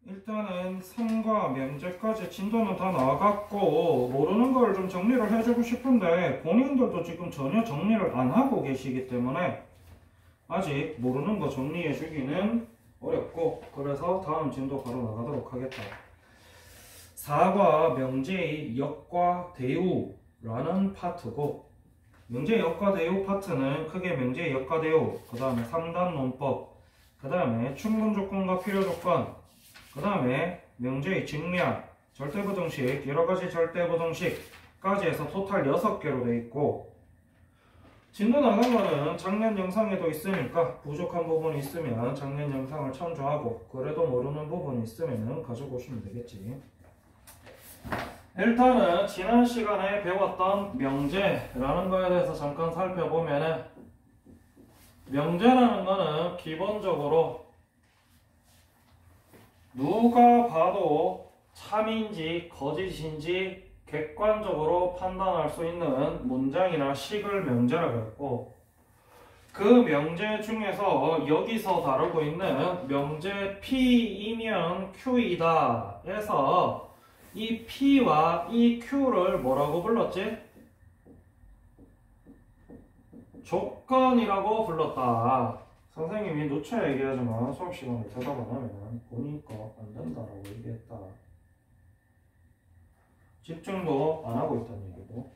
일단은 3과 명제까지 진도는 다 나와갖고 모르는 걸 좀 정리를 해주고 싶은데 본인들도 지금 전혀 정리를 안 하고 계시기 때문에 아직 모르는 거 정리해주기는 어렵고, 그래서 다음 진도 바로 나가도록 하겠다. 4과 명제의 역과 대우라는 파트고, 명제의 역과 대우 파트는 크게 명제의 역과 대우, 그 다음에 3단 논법, 그 다음에 충분 조건과 필요 조건, 그 다음에 명제의 직면, 절대부등식, 여러가지 절대부등식까지 해서 토탈 6개로 되어 있고, 진도 나간 거는 작년 영상에도 있으니까 부족한 부분이 있으면 작년 영상을 참조하고, 그래도 모르는 부분이 있으면 가져오시면 되겠지. 일단은 지난 시간에 배웠던 명제라는 거에 대해서 잠깐 살펴보면은, 명제라는 거는 기본적으로 누가 봐도 참인지 거짓인지 객관적으로 판단할 수 있는 문장이나 식을 명제라고 했고, 그 명제 중에서 여기서 다루고 있는 명제 P이면 Q이다 해서 이 P와 이 Q를 뭐라고 불렀지? 조건이라고 불렀다. 선생님이 누차 얘기하지만 수업 시간에 대답 안 하면 본인 거 안 된다라고 얘기했다. 집중도 안 하고 있다는 얘기고,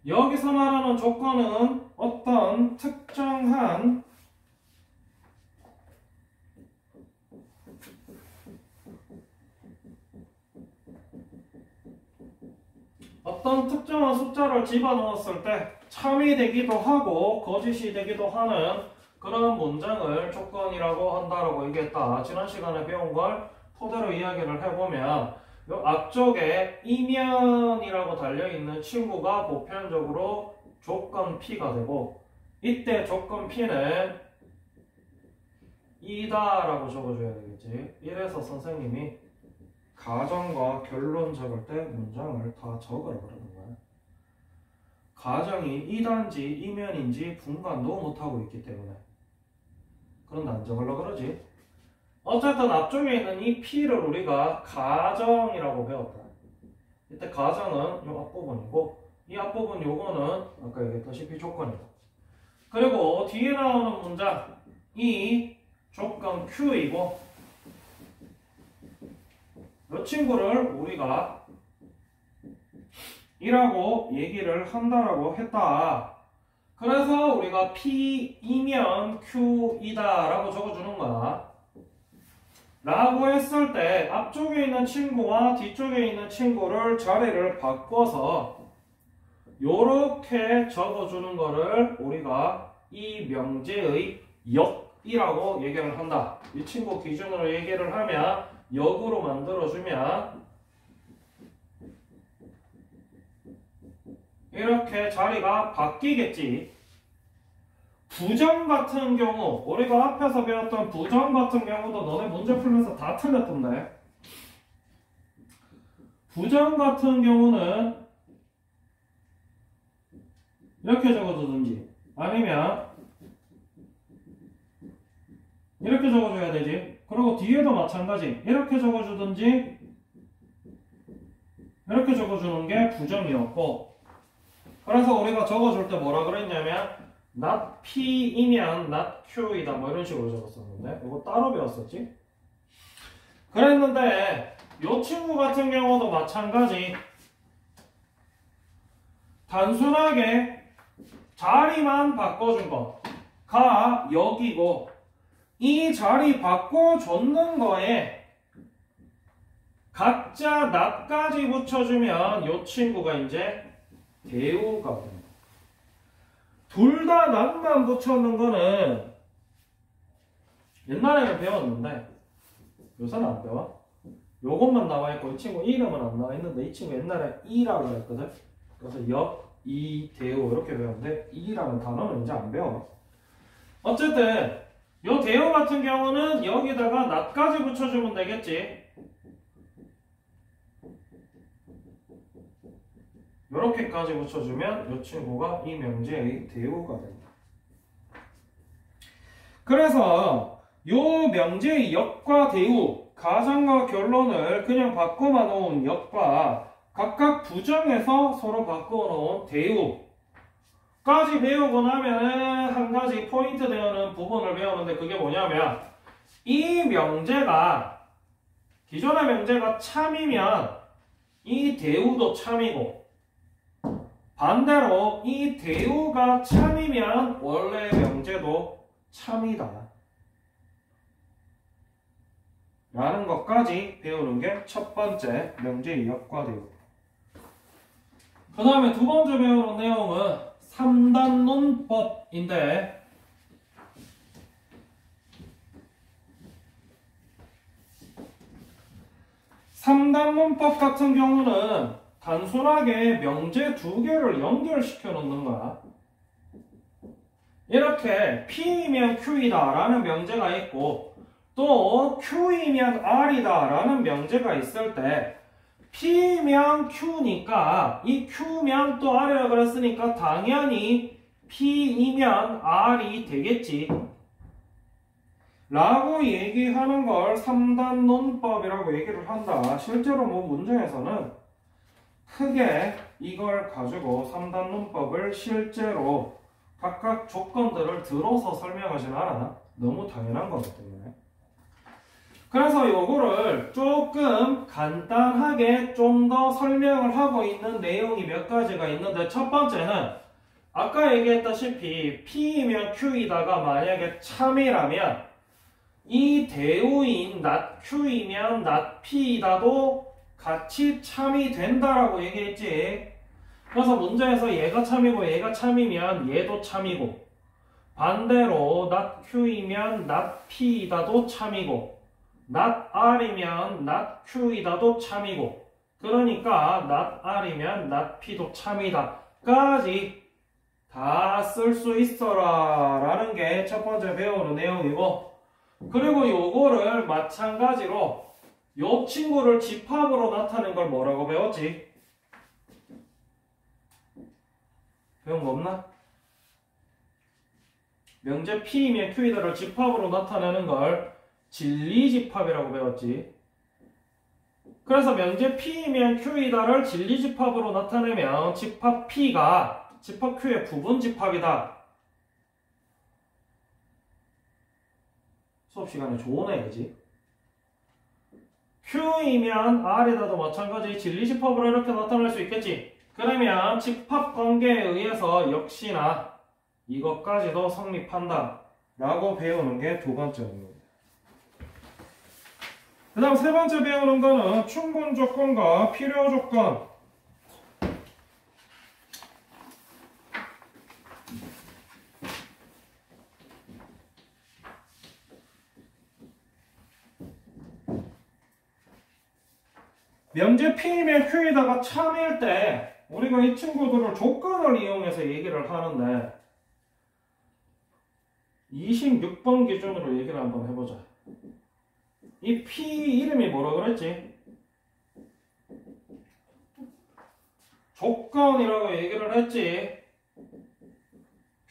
여기서 말하는 조건은 어떤 특정한 숫자를 집어넣었을 때 참이 되기도 하고 거짓이 되기도 하는 그런 문장을 조건이라고 한다라고 얘기했다. 지난 시간에 배운 걸 토대로 이야기를 해보면, 요 앞쪽에 이면이라고 달려있는 친구가 보편적으로 조건 P가 되고, 이때 조건 P는 이다라고 적어줘야 되겠지. 이래서 선생님이 가정과 결론 적을 때 문장을 다 적으라 그러는 거야. 가정이 이단지 이면인지 분간도 못하고 있기 때문에. 그런데 안 적으려고 그러지. 어쨌든 앞쪽에 있는 이 P를 우리가 가정이라고 배웠다. 이때 가정은 이 앞부분이고, 이 앞부분 요거는 아까 얘기했다시피 조건이다. 그리고 뒤에 나오는 문장, 이 조건 Q이고, 이 친구를 우리가 이라고 얘기를 한다라고 했다. 그래서 우리가 P이면 Q이다 라고 적어주는 거야. 라고 했을 때 앞쪽에 있는 친구와 뒤쪽에 있는 친구를 자리를 바꿔서 요렇게 적어주는 거를 우리가 이 명제의 역이라고 얘기를 한다. 이 친구 기준으로 얘기를 하면 역으로 만들어주면 이렇게 자리가 바뀌겠지. 부정 같은 경우, 우리가 앞에서 배웠던 부정 같은 경우도 너네 문제 풀면서 다 틀렸던데. 부정 같은 경우는 이렇게 적어주든지 아니면 이렇게 적어줘야 되지. 그리고 뒤에도 마찬가지. 이렇게 적어주든지 이렇게 적어주는 게 부정이었고, 그래서 우리가 적어줄 때 뭐라 그랬냐면 not P이면 not Q이다 뭐 이런 식으로 적었었는데, 이거 따로 배웠었지? 그랬는데 이 친구 같은 경우도 마찬가지. 단순하게 자리만 바꿔준 거가 여기고, 이 자리 바꿔줬는 거에 각자 not까지 붙여주면 이 친구가 이제 대우가 됩니다. 둘 다 not만 붙여놓는 거는 옛날에는 배웠는데 요새는 안 배워. 요것만 나와있고 이 친구 이름은 안 나와있는데, 이 친구 옛날에 이라고 했거든. 그래서 역, 이, 대우 이렇게 배웠는데 이라는 단어는 이제 안 배워. 어쨌든 요 대우 같은 경우는 여기다가 not까지 붙여주면 되겠지. 요렇게까지 붙여주면 이 친구가 이 명제의 대우가 됩니다. 그래서 요 명제의 역과 대우, 가정과 결론을 그냥 바꿔 놓은 역과 각각 부정해서 서로 바꿔 놓은 대우까지 배우고 나면은 한 가지 포인트 되는 부분을 배우는데 그게 뭐냐면 이 명제가 기존의 명제가 참이면 이 대우도 참이고 반대로 이 대우가 참이면 원래 명제도 참이다 라는 것까지 배우는 게 첫 번째 명제의 역과 대우. 그 다음에 두 번째 배우는 내용은 3단 논법인데 3단 논법 같은 경우는 단순하게 명제 두 개를 연결시켜 놓는 거야. 이렇게 P이면 Q이다 라는 명제가 있고 또 Q이면 R이다 라는 명제가 있을 때 P면 Q니까 이 Q면 또 R이라고 그랬으니까 당연히 P이면 R이 되겠지 라고 얘기하는 걸 3단 논법이라고 얘기를 한다. 실제로 뭐 문제에서는 크게 이걸 가지고 3단 논법을 실제로 각각 조건들을 들어서 설명하진 않아. 너무 당연한 거기 때문에. 그래서 요거를 조금 간단하게 좀 더 설명을 하고 있는 내용이 몇 가지가 있는데 첫 번째는 아까 얘기했다시피 P이면 Q이다가 만약에 참이라면 이 대우인 not Q이면 not P이다도 같이 참이 된다라고 얘기했지. 그래서 문제에서 얘가 참이고 얘가 참이면 얘도 참이고 반대로 not Q이면 not P이다도 참이고 not R이면 not Q이다도 참이고 그러니까 not R이면 not P도 참이다 까지 다 쓸 수 있어라 라는 게 첫 번째 배우는 내용이고 그리고 요거를 마찬가지로 요 친구를 집합으로 나타낸 걸 뭐라고 배웠지? 배운 거 없나? 명제 P이면 Q이다를 집합으로 나타내는 걸 진리집합이라고 배웠지. 그래서 명제 P이면 Q이다를 진리집합으로 나타내면 집합 P가 집합 Q의 부분집합이다. 수업시간에 좋은 애지. Q이면 R이다도 마찬가지 진리집합으로 이렇게 나타낼 수 있겠지. 그러면 집합관계에 의해서 역시나 이것까지도 성립한다 라고 배우는 게 두 번째 의미입니다. 그 다음 세 번째 배우는 거는 충분조건과 필요조건. 명제 P이면 Q에다가 참일 때 우리가 이 친구들을 조건을 이용해서 얘기를 하는데 26번 기준으로 얘기를 한번 해보자. 이 P 이름이 뭐라 그랬지? 조건이라고 얘기를 했지.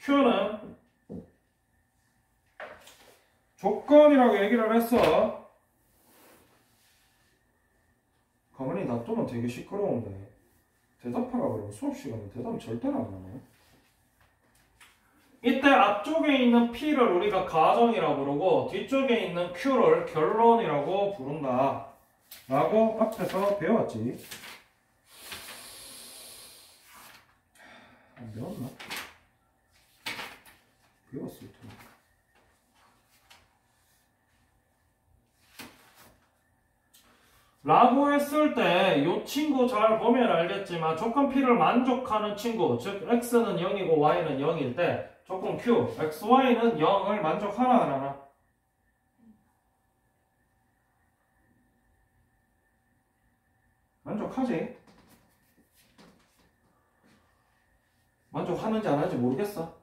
Q는 조건이라고 얘기를 했어. 가만히 놔두면 되게 시끄러운데 대답하라 그러면 수업시간에 대답 절대로 안 하네. 이때 앞쪽에 있는 P를 우리가 가정이라고 부르고 뒤쪽에 있는 Q를 결론이라고 부른다 라고 앞에서 배웠지. 안 배웠나? 배웠을 텐데. 라고 했을 때 이 친구 잘 보면 알겠지만 조건 P를 만족하는 친구, 즉 X는 0이고 Y는 0일 때 조건 Q, X, Y는 0을 만족하나 안 하나? 만족하지? 만족하는지 안 하는지 모르겠어.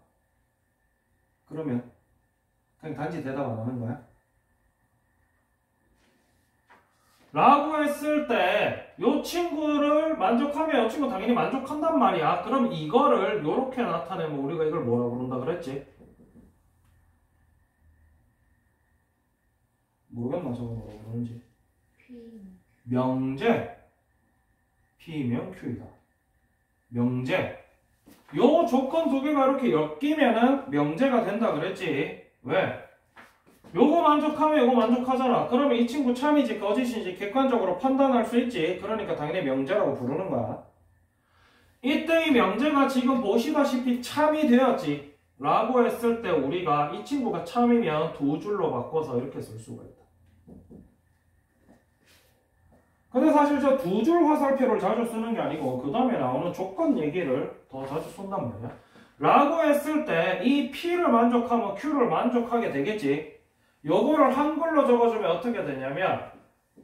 그러면 그냥 단지 대답 안 하는 거야? 라고 했을 때 이 친구를 만족하면 이 친구 당연히 만족한단 말이야. 그럼 이거를 이렇게 나타내면 우리가 이걸 뭐라고 부른다 그랬지? 모르겠나 저거 뭐라고 그러는지. P. 명제. P면 Q이다. 명제. 요 조건 두 개가 이렇게 엮이면은 명제가 된다 그랬지. 왜? 요거 만족하면 요거 만족하잖아. 그러면 이 친구 참이지 거짓인지 객관적으로 판단할 수 있지. 그러니까 당연히 명제라고 부르는 거야. 이때 이 명제가 지금 보시다시피 참이 되었지 라고 했을 때 우리가 이 친구가 참이면 두 줄로 바꿔서 이렇게 쓸 수가 있다. 근데 사실 저 두 줄 화살표를 자주 쓰는 게 아니고 그 다음에 나오는 조건 얘기를 더 자주 쓴단 말이야. 라고 했을 때 이 P를 만족하면 Q를 만족하게 되겠지. 요거를 한글로 적어주면 어떻게 되냐면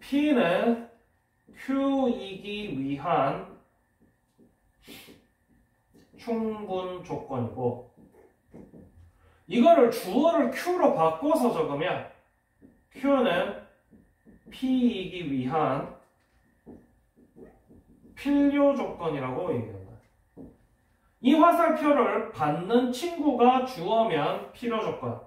P는 Q이기 위한 충분 조건이고 이거를 주어를 Q로 바꿔서 적으면 Q는 P이기 위한 필요 조건이라고 얘기한다. 이 화살표를 받는 친구가 주어면 필요 조건,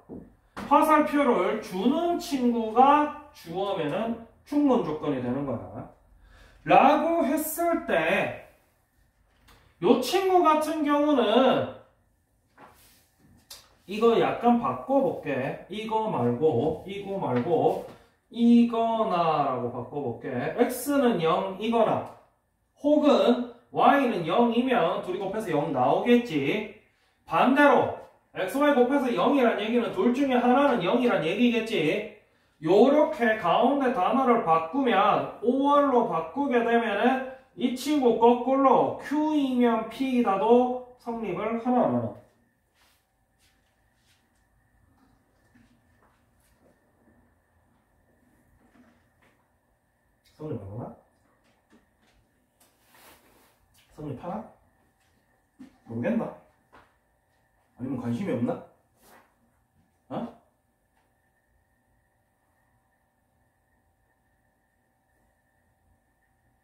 화살표를 주는 친구가 주어면은 충분 조건이 되는 거야. 라고 했을 때 이 친구 같은 경우는 이거 약간 바꿔볼게. 이거 말고 이거나 라고 바꿔볼게. x는 0이거나 혹은 y는 0이면 둘이 곱해서 0 나오겠지. 반대로 xy 곱해서 0이란 얘기는 둘 중에 하나는 0이란 얘기겠지. 요렇게 가운데 단어를 바꾸면 5월로 바꾸게 되면은 이 친구 거꾸로 Q이면 P이다도 성립을 하나 안 하나? 성립하나? 성립하나? 모르겠나? 아니면 관심이 없나? 어?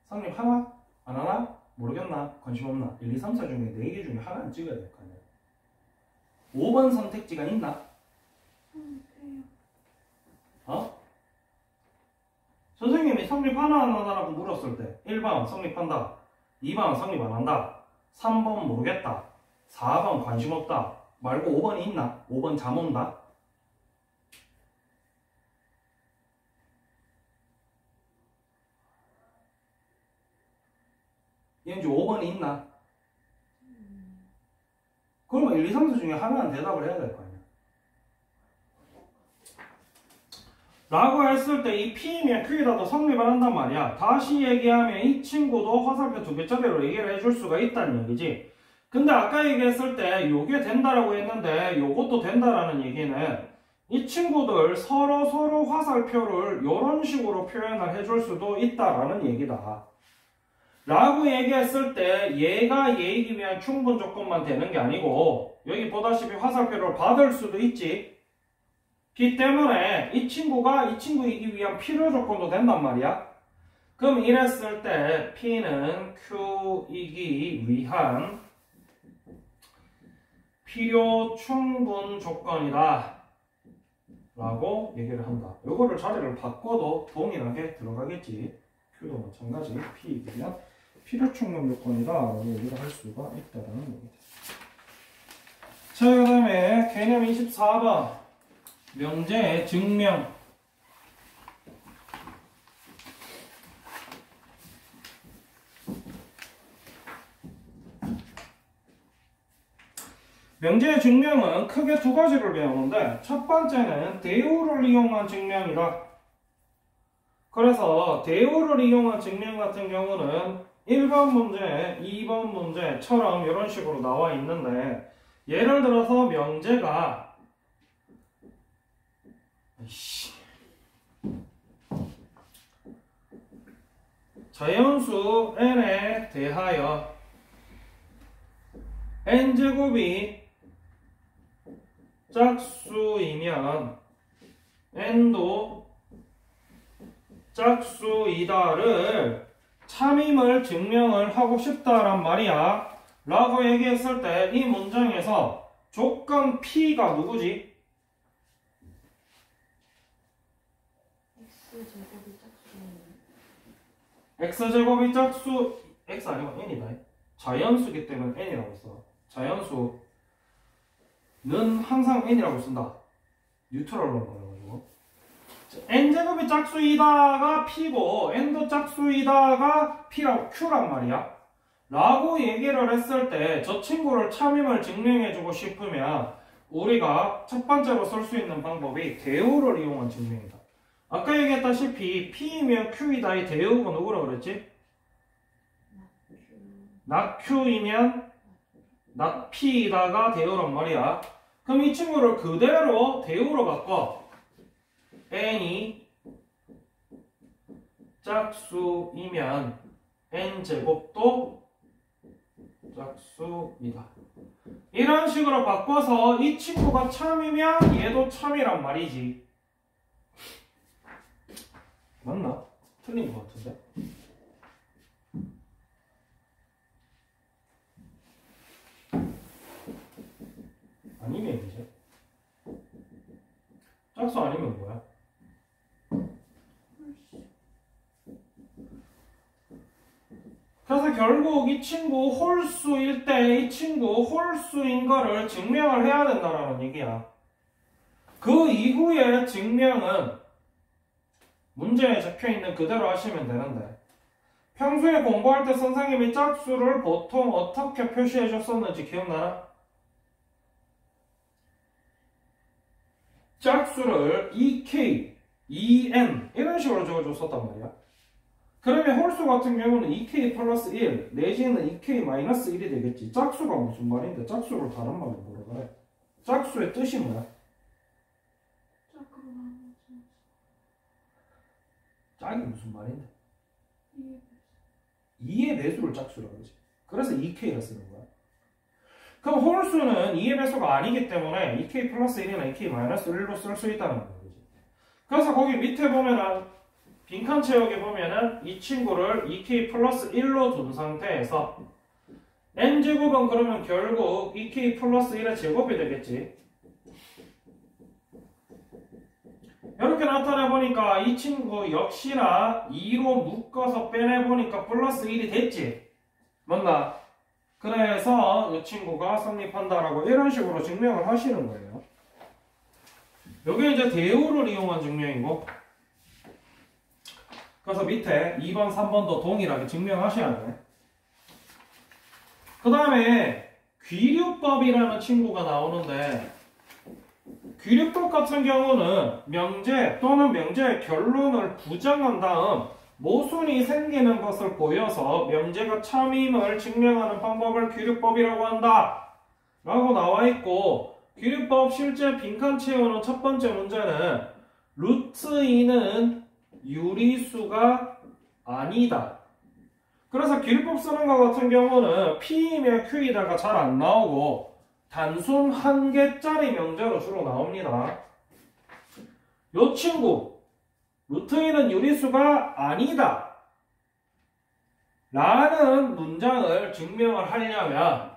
성립하나? 안 하나? 모르겠나? 관심 없나? 1, 2, 3, 4 중에 4개 중에 하나는 찍어야 될 거 아니야. 5번 선택지가 있나? 어? 선생님이 성립하나 안 하나라고 물었을 때 1번 성립한다, 2번 성립 안 한다, 3번 모르겠다, 4번 관심 없다 말고 5번이 있나? 5번 잠 온다? 얘는 5번이 있나? 그러면 1, 2, 3, 4 중에 하나는 대답을 해야 될 거 아니야. 라고 했을 때 이 P면 Q이라도 성립을 한단 말이야. 다시 얘기하면 이 친구도 화살표 두 개짜리로 얘기를 해줄 수가 있다는 얘기지. 근데 아까 얘기했을 때 요게 된다라고 했는데 요것도 된다라는 얘기는 이 친구들 서로 화살표를 이런 식으로 표현을 해줄 수도 있다라는 얘기다. 라고 얘기했을 때 얘가 얘이기면 충분 조건만 되는 게 아니고 여기 보다시피 화살표를 받을 수도 있지. 기 때문에 이 친구가 이 친구이기 위한 필요 조건도 된단 말이야. 그럼 이랬을 때 P는 Q이기 위한 필요 충분 조건이다 라고 얘기를 한다. 요거를 자리를 바꿔도 동일하게 들어가겠지. Q도 마찬가지 P이기 위한 필요 충분 조건이다 라고 얘기를 할 수가 있다는 얘기다. 자, 그 다음에 개념 24번 명제의 증명. 명제의 증명은 크게 두 가지를 배우는데 첫 번째는 대우를 이용한 증명이다. 그래서 대우를 이용한 증명 같은 경우는 1번 문제, 2번 문제처럼 이런 식으로 나와 있는데 예를 들어서 명제가 자연수 n에 대하여 n제곱이 짝수이면 n도 짝수이다를 참임을 증명을 하고 싶다란 말이야 라고 얘기했을 때 이 문장에서 조건 P가 누구지? x제곱이 짝수는 x제곱이 짝수 x 아니고 n이다. 자연수기 때문에 n이라고 써. 자연수는 항상 n이라고 쓴다. 뉴트럴로 말해가지고 n제곱이 짝수이다가 p고 n도 짝수이다가 q란 말이야. 라고 얘기를 했을 때 저 친구를 참임을 증명해주고 싶으면 우리가 첫 번째로 쓸 수 있는 방법이 대우를 이용한 증명이다. 아까 얘기했다시피 P이면 Q이다. 이 대우가 누구라 그랬지? not Q이면 not P이다가 대우란 말이야. 그럼 이 친구를 그대로 대우로 바꿔. n이 짝수이면 n제곱도 짝수이다. 이런 식으로 바꿔서 이 친구가 참이면 얘도 참이란 말이지. 맞나? 틀린 것 같은데? 아니면 이제 짝수 아니면 뭐야? 그래서 결국 이 친구 홀수일 때 이 친구 홀수인 거를 증명을 해야 된다라는 얘기야. 그 이후에 증명은 문제에 적혀있는 그대로 하시면 되는데 평소에 공부할 때 선생님이 짝수를 보통 어떻게 표시해 줬었는지 기억나나? 짝수를 EK, EN 이런 식으로 적어줬었단 말이야. 그러면 홀수 같은 경우는 EK 플러스 1 내지는 EK 마이너스 1이 되겠지. 짝수가 무슨 말인데 짝수를 다른 말로 뭐라 그래? 짝수의 뜻이 뭐야? 짝이 무슨 말인데? 2의 배수를 짝수라고 하지. 그래서 EK를 쓰는 거야. 그럼 홀수는 2의 배수가 아니기 때문에 EK 플러스 1이나 EK 마이너스 1로 쓸 수 있다는 거지. 그래서 거기 밑에 보면은 빈칸 채우기 보면은 이 친구를 EK 플러스 1로 둔 상태에서 n제곱은 그러면 결국 EK 플러스 1의 제곱이 되겠지. 이렇게 나타내보니까 이 친구 역시나 2로 묶어서 빼내보니까 플러스 1이 됐지. 맞나? 그래서 이 친구가 성립한다라고 이런 식으로 증명을 하시는 거예요. 이게 이제 대우를 이용한 증명이고 그래서 밑에 2번, 3번도 동일하게 증명하셔야 돼. 그 다음에 귀류법이라는 친구가 나오는데 귀류법 같은 경우는 명제 또는 명제의 결론을 부정한 다음 모순이 생기는 것을 보여서 명제가 참임을 증명하는 방법을 귀류법이라고 한다 라고 나와 있고 귀류법 실제 빈칸 채우는 첫 번째 문제는 루트 2는 유리수가 아니다. 그래서 귀류법 쓰는 것 같은 경우는 P이면 Q이다가 잘 안 나오고 단순 한 개짜리 명제로 주로 나옵니다. 요 친구 루트 2는 유리수가 아니다 라는 문장을 증명을 하려면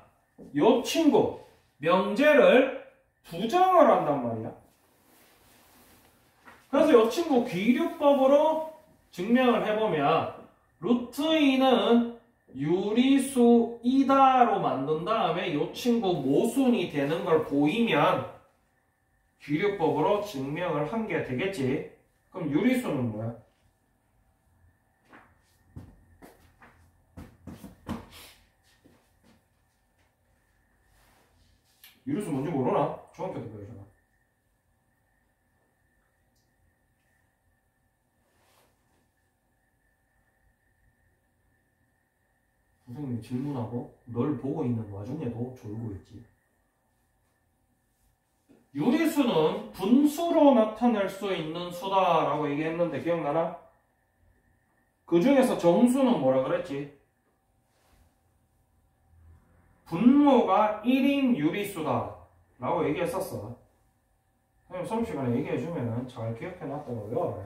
요 친구 명제를 부정을 한단 말이야. 그래서 요 친구 귀류법으로 증명을 해보면 루트 2는 유리수이다로 만든 다음에 요 친구 모순이 되는 걸 보이면 귀류법으로 증명을 한 게 되겠지. 그럼 유리수는 뭐야? 유리수 뭔지 모르나? 중학교 때 배우잖아. 선생님이 질문하고 널 보고 있는 와중에도 졸고 있지. 유리수는 분수로 나타낼 수 있는 수다라고 얘기했는데 기억나나? 그 중에서 정수는 뭐라 그랬지? 분모가 1인 유리수다 라고 얘기했었어. 선생님 수업 시간에 얘기해주면 잘 기억해놨다고 외워라.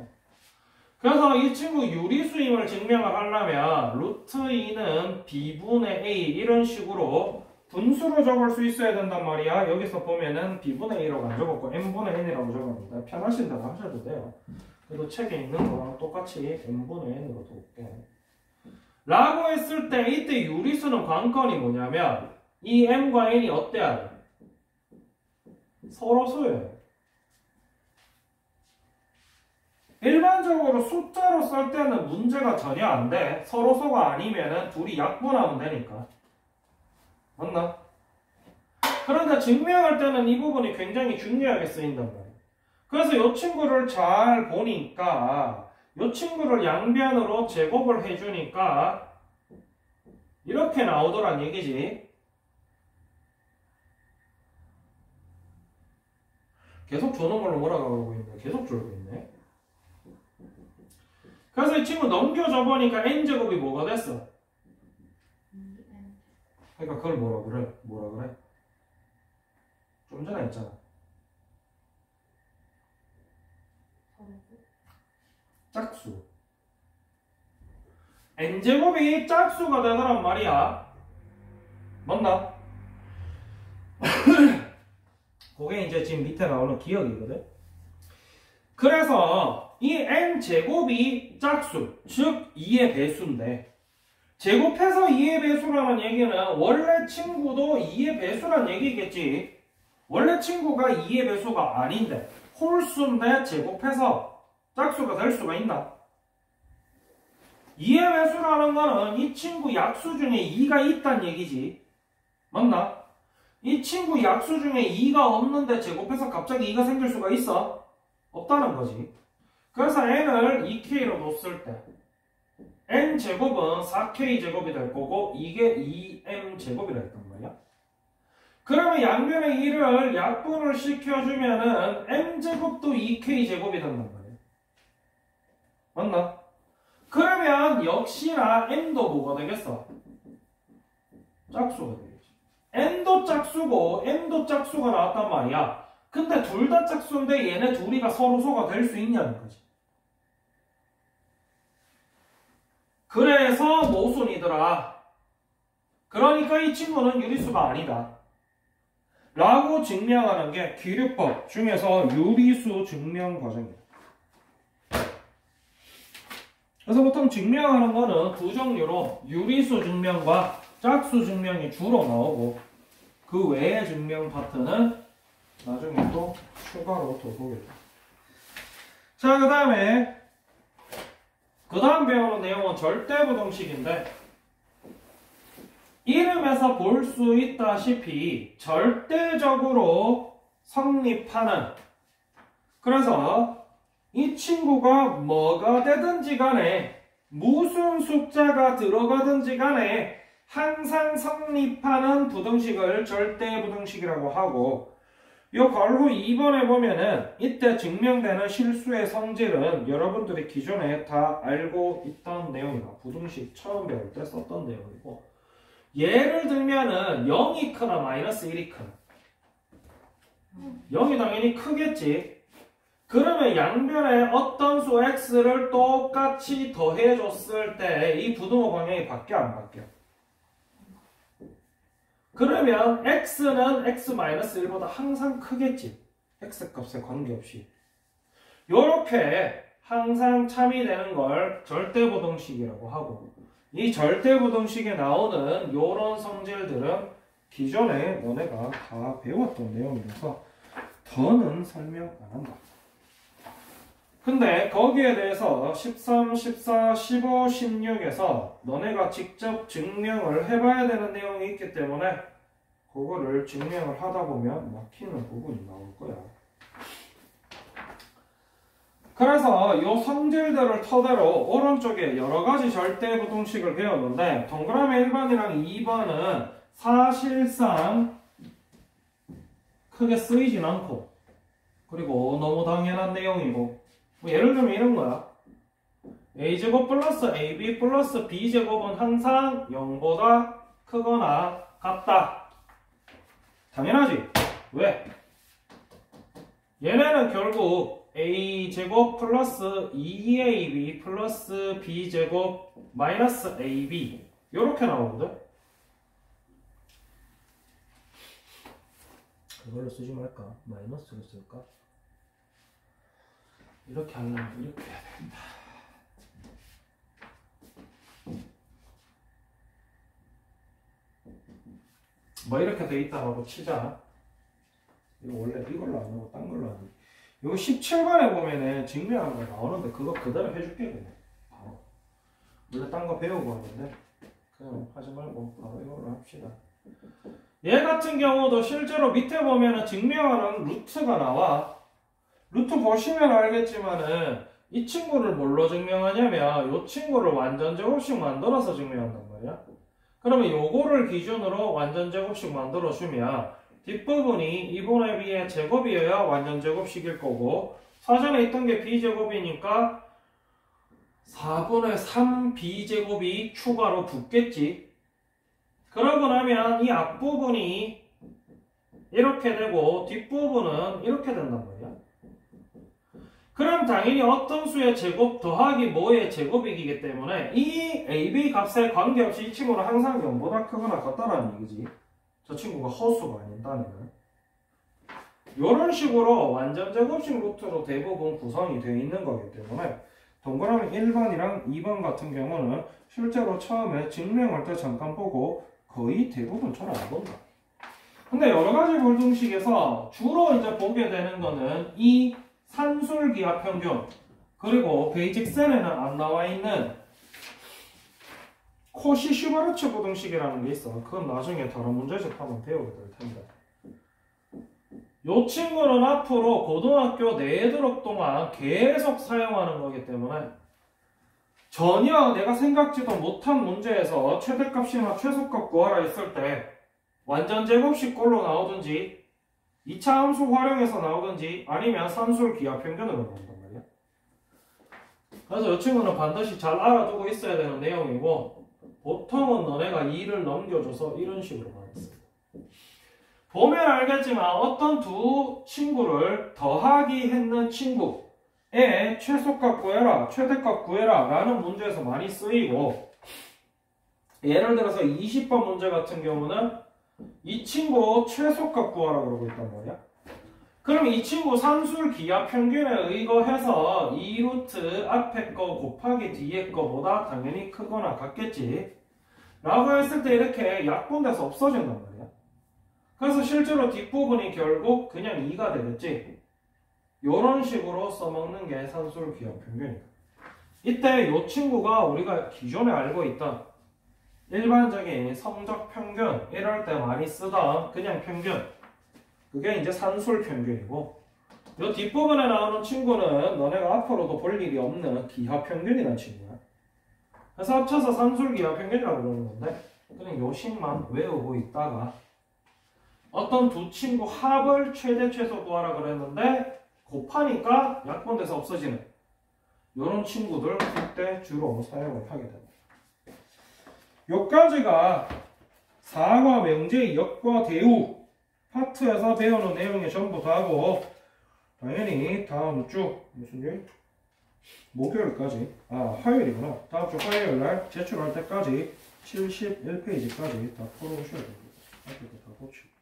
그래서 이 친구 유리수임을 증명을 하려면 루트 2는 b분의 a 이런 식으로 분수로 적을 수 있어야 된단 말이야. 여기서 보면은 b분의 a라고 안 적었고 n분의 n이라고 적었는데 편하신 대로 하셔도 돼요. 그래도 책에 있는 거랑 똑같이 n분의 n으로 둘게. 라고 했을 때 이때 유리수는 관건이 뭐냐면 이 m과 n이 어때야 돼? 서로소예요. 일반적으로 숫자로 쓸 때는 문제가 전혀 안 돼. 서로소가 아니면은 둘이 약분하면 되니까. 맞나? 그런데 증명할 때는 이 부분이 굉장히 중요하게 쓰인단 말이야. 그래서 이 친구를 잘 보니까 이 친구를 양변으로 제곱을 해주니까 이렇게 나오더란 얘기지. 계속 주는 걸로 몰아가고 있네. 계속 줄고 있네. 그래서 이 친구 넘겨줘 보니까 n제곱이 뭐가 됐어? 그러니까 그걸 뭐라 그래? 좀 전에 했잖아. 짝수. n제곱이 짝수가 되더란 말이야. 맞나? 그게 이제 지금 밑에 나오는 기억이거든. 그래서 이 n제곱이 짝수, 즉 2의 배수인데 제곱해서 2의 배수라는 얘기는 원래 친구도 2의 배수란 얘기겠지. 원래 친구가 2의 배수가 아닌데 홀수인데 제곱해서 짝수가 될 수가 있나? 2의 배수라는 거는 이 친구 약수 중에 2가 있단 얘기지. 맞나? 이 친구 약수 중에 2가 없는데 제곱해서 갑자기 2가 생길 수가 있어? 없다는 거지. 그래서 n을 2k로 뒀을 때 n제곱은 4k제곱이 될 거고 이게 2m제곱이라 했단 말이야. 그러면 양변의 2를 약분을 시켜주면은 m제곱도 2k제곱이 된단 말이야. 맞나? 그러면 역시나 n도 뭐가 되겠어? 짝수가 되겠지. n도 짝수고 m도 짝수가 나왔단 말이야. 근데 둘 다 짝수인데 얘네 둘이가 서로소가 될 수 있냐는 거지. 그래서 모순이더라. 그러니까 이 친구는 유리수가 아니다. 라고 증명하는 게 기류법 중에서 유리수 증명 과정이다. 그래서 보통 증명하는 거는 두 종류로 유리수 증명과 짝수 증명이 주로 나오고 그 외의 증명 파트는 나중에 또 추가로 더 보겠다. 자, 그 다음 배우는 내용은 절대부동식인데 이름에서 볼 수 있다시피 절대적으로 성립하는, 그래서 이 친구가 뭐가 되든지 간에 무슨 숫자가 들어가든지 간에 항상 성립하는 부등식을 절대부등식이라고 하고, 요 괄호 2번에 보면은 이때 증명되는 실수의 성질은 여러분들이 기존에 다 알고 있던 내용이다. 부등식 처음 배울 때 썼던 내용이고, 예를 들면은 0이 크나 마이너스 1이 크나? 0이 당연히 크겠지. 그러면 양변에 어떤 수 x를 똑같이 더해줬을 때 이 부등호 방향이 바뀌어 안 바뀌어? 그러면 x는 x-1보다 항상 크겠지. x값에 관계없이. 요렇게 항상 참이되는 걸 절대부등식이라고 하고, 이 절대부등식에 나오는 요런 성질들은 기존에 너네가 다 배웠던 내용이라서 더는 설명 안 한다. 근데 거기에 대해서 13, 14, 15, 16에서 너네가 직접 증명을 해봐야 되는 내용이 있기 때문에 그거를 증명을 하다 보면 막히는 부분이 나올 거야. 그래서 이 성질들을 토대로 오른쪽에 여러가지 절대부등식을 배웠는데 동그라미 1번이랑 2번은 사실상 크게 쓰이진 않고, 그리고 너무 당연한 내용이고, 뭐 예를 들면 이런 거야. a제곱 플러스 ab 플러스 b제곱은 항상 0보다 크거나 같다. 당연하지. 왜? 얘네는 결국 a제곱 플러스 2ab 플러스 b제곱 마이너스 ab 요렇게 나오거든. 그걸로 쓰지 말까? 마이너스로 쓸까? 이렇게 하려면 이렇게 해야 된다. 뭐 이렇게 돼 있다고 치자. 이거 원래 이걸로 안 하고 딴 걸로 하는. 이거 17번에 보면은 증명한 거 나오는데 그거 그대로 해줄게 그냥. 바로. 원래 딴 거 배우고 하는데 그냥 하지 말고 바로 이걸로 합시다. 얘 같은 경우도 실제로 밑에 보면은 증명하는 루트가 나와. 루트 보시면 알겠지만은 이 친구를 뭘로 증명하냐면 이 친구를 완전 제곱식 만들어서 증명한단 말이야. 그러면 요거를 기준으로 완전 제곱식 만들어 주면 뒷부분이 2분의 b의 제곱이어야 완전 제곱식일 거고 사전에 있던 게 b제곱이니까 4분의 3b제곱이 추가로 붙겠지. 그러고 나면 이 앞부분이 이렇게 되고 뒷부분은 이렇게 된단 말이야. 그럼 당연히 어떤 수의 제곱 더하기 뭐의 제곱이기 때문에 이 AB 값에 관계없이 이 친구는 항상 0보다 크거나 같다라는 얘기지. 저 친구가 허수가 아닌다면. 이런 식으로 완전 제곱식 루트로 대부분 구성이 되어 있는 거기 때문에 동그라미 1번이랑 2번 같은 경우는 실제로 처음에 증명할 때 잠깐 보고 거의 대부분 잘 안 본다. 근데 여러 가지 불등식에서 주로 이제 보게 되는 거는 이 산술기하 평균 그리고 베이직셀에는 안 나와 있는 코시-슈바르츠 부등식이라는 게 있어. 그건 나중에 다른 문제집 한번 배우게 될 텐데. 이 친구는 앞으로 고등학교 내도록 동안 계속 사용하는 거기 때문에 전혀 내가 생각지도 못한 문제에서 최대값이나 최소값 구하라 했을 때 완전 제곱식 꼴로 나오든지 2차 함수 활용해서 나오든지 아니면 산술 기하 평균으로 나온단 말이야. 그래서 이 친구는 반드시 잘 알아두고 있어야 되는 내용이고 보통은 너네가 2를 넘겨줘서 이런 식으로 나왔습니다. 보면 알겠지만 어떤 두 친구를 더하기 했는 친구의 최소값 구해라, 최대값 구해라 라는 문제에서 많이 쓰이고 예를 들어서 20번 문제 같은 경우는 이 친구 최소값 구하라 그러고 있단 말이야. 그럼 이 친구 산술 기하 평균에 의거해서 2루트 앞에 거 곱하기 뒤에 거보다 당연히 크거나 같겠지 라고 했을 때 이렇게 약분돼서 없어진단 말이야. 그래서 실제로 뒷부분이 결국 그냥 2가 되겠지. 요런 식으로 써먹는 게 산술 기하 평균이다. 이때 이 친구가 우리가 기존에 알고 있던 일반적인 성적 평균 이럴 때 많이 쓰던 그냥 평균 그게 이제 산술 평균이고 이 뒷부분에 나오는 친구는 너네가 앞으로도 볼 일이 없는 기하 평균이라는 친구야. 그래서 합쳐서 산술 기하 평균이라고 그러는 건데 그냥 요 식만 외우고 있다가 어떤 두 친구 합을 최대 최소 구하라 그랬는데 곱하니까 약분돼서 없어지는 이런 친구들 그때 주로 사용을 하게 됩니다. 요까지가 4과 명제의 역과 대우 파트에서 배우는 내용이 전부 다고 당연히 다음 주 무슨 요일? 목요일까지 화요일이구나. 다음 주 화요일날 제출할 때까지 71페이지까지 다 풀어오셔야 됩니다. 다 고치고